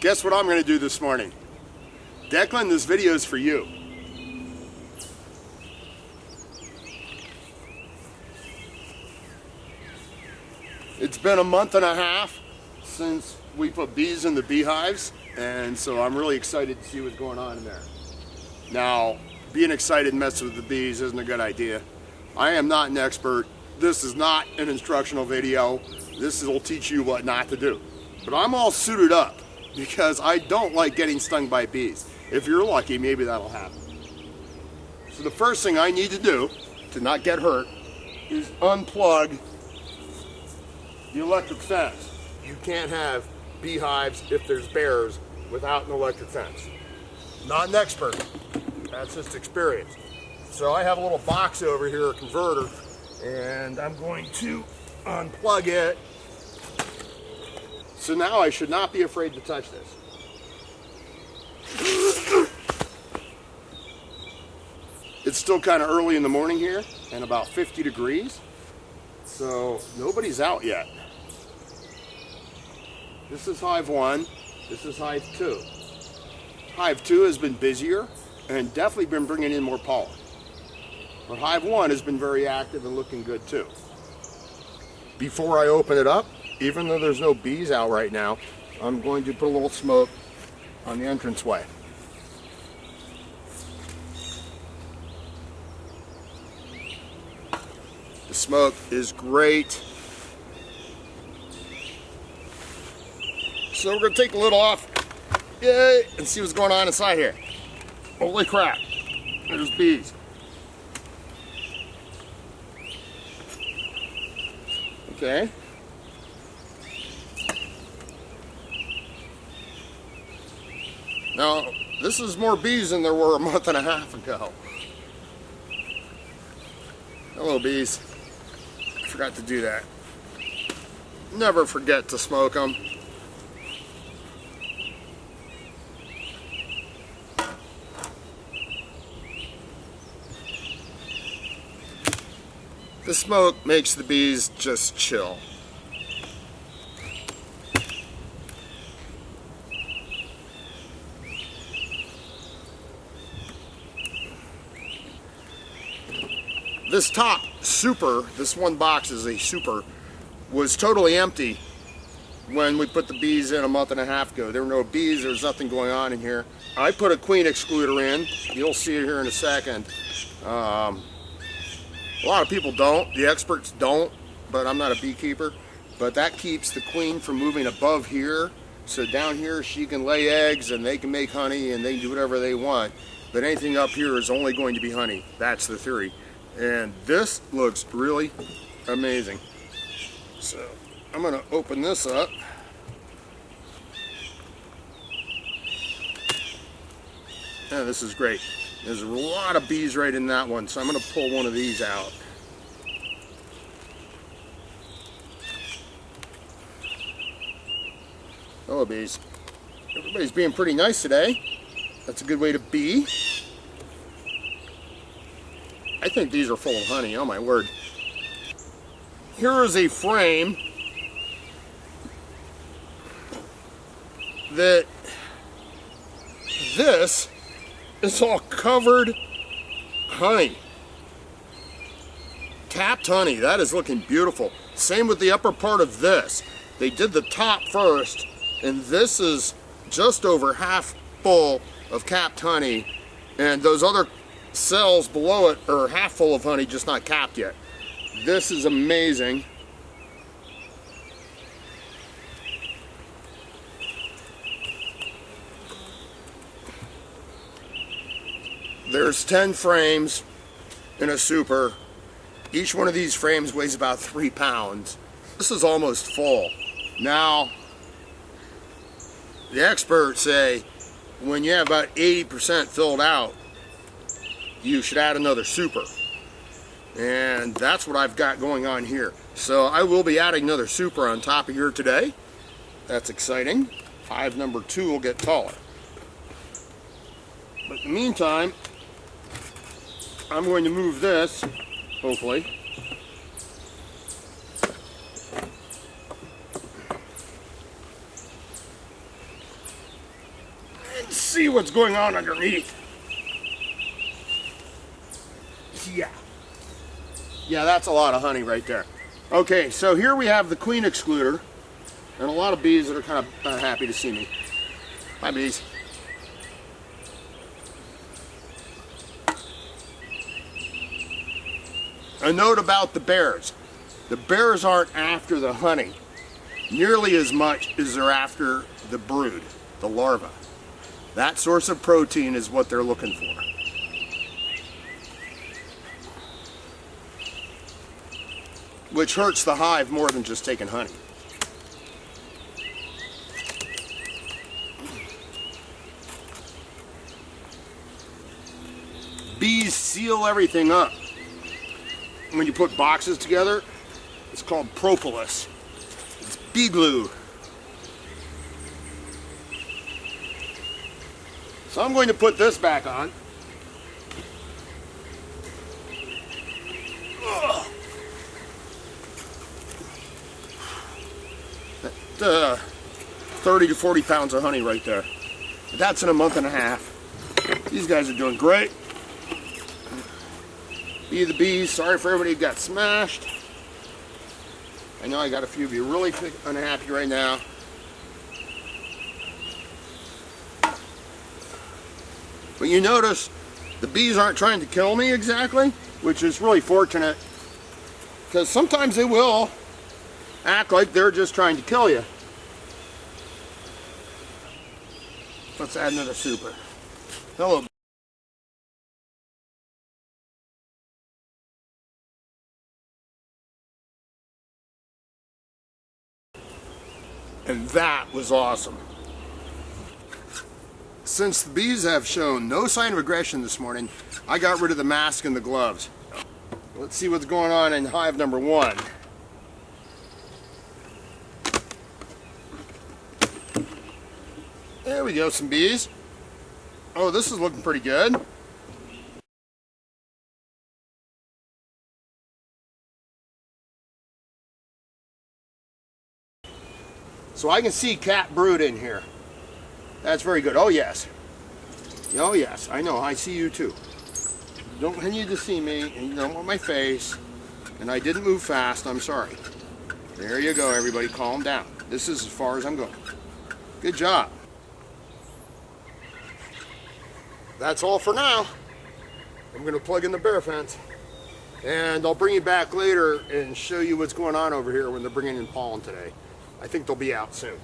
guess what I'm going to do this morning? Declan, this video is for you. It's been a month and a half since we put bees in the beehives, and so I'm really excited to see what's going on in there. Now, being excited and messing with the bees isn't a good idea. I am not an expert. This is not an instructional video. This will teach you what not to do. But I'm all suited up because I don't like getting stung by bees. If you're lucky, maybe that'll happen. So the first thing I need to do to not get hurt is unplug the electric fence. You can't have beehives if there's bears without an electric fence. Not an expert, that's just experience. So I have a little box over here, a converter, and I'm going to unplug it. So now I should not be afraid to touch this. It's still kind of early in the morning here and about 50 degrees, so nobody's out yet. This is hive 1, this is hive 2. Hive 2 has been busier and definitely been bringing in more pollen. But hive 1 has been very active and looking good too. Before I open it up, even though there's no bees out right now, I'm going to put a little smoke on the entranceway. The smoke is great. So we're going to take the lid off, yay, and see what's going on inside here. Holy crap, there's bees. Okay. Now, this is more bees than there were a month and a half ago. Hello, bees. I forgot to do that. Never forget to smoke them. The smoke makes the bees just chill. This top super, this one box is a super, was totally empty when we put the bees in a month and a half ago. There were no bees, there was nothing going on in here. I put a queen excluder in, you'll see it here in a second. A lot of people don't, the experts don't, but I'm not a beekeeper. But that keeps the queen from moving above here. So down here she can lay eggs and they can make honey and they can do whatever they want. But anything up here is only going to be honey. That's the theory. And this looks really amazing. So I'm going to open this up. Yeah, this is great. There's a lot of bees right in that one, so I'm going to pull one of these out. Hello, bees. Everybody's being pretty nice today. That's a good way to be. I think these are full of honey, oh my word. Here is a frame that this is all covered honey. Capped honey, that is looking beautiful. Same with the upper part of this. They did the top first, and this is just over half full of capped honey, and those other cells below it are half full of honey, just not capped yet. This is amazing. There's 10 frames in a super. Each one of these frames weighs about 3 pounds. This is almost full. Now, the experts say when you have about 80% filled out, you should add another super. And that's what I've got going on here. So I will be adding another super on top of here today. That's exciting. Hive number 2 will get taller. But in the meantime, I'm going to move this, hopefully. Let's see what's going on underneath. Yeah, that's a lot of honey right there. Okay, so here we have the queen excluder and a lot of bees that are kind of happy to see me. Hi, bees. A note about the bears. The bears aren't after the honey nearly as much as they're after the brood, the larva. That source of protein is what they're looking for. Which hurts the hive more than just taking honey. Bees seal everything up. When you put boxes together, it's called propolis. It's bee glue. So I'm going to put this back on. Ugh. That, 30 to 40 pounds of honey right there. That's in a month and a half. These guys are doing great. Be the bees, sorry for everybody who got smashed. I know I got a few of you really unhappy right now. But you notice the bees aren't trying to kill me exactly, which is really fortunate, because sometimes they will act like they're just trying to kill you. Let's add another super. Hello. And that was awesome. Since the bees have shown no sign of aggression this morning, I got rid of the mask and the gloves. Let's see what's going on in hive number 1. There we go, some bees. Oh, this is looking pretty good. So I can see cat brood in here. That's very good. Oh yes. Oh yes, I know, I see you too. You don't need to see me, and you don't want my face, and I didn't move fast, I'm sorry. There you go, everybody, calm down. This is as far as I'm going. Good job. That's all for now. I'm gonna plug in the bear fence, and I'll bring you back later and show you what's going on over here when they're bringing in pollen today. I think they'll be out soon.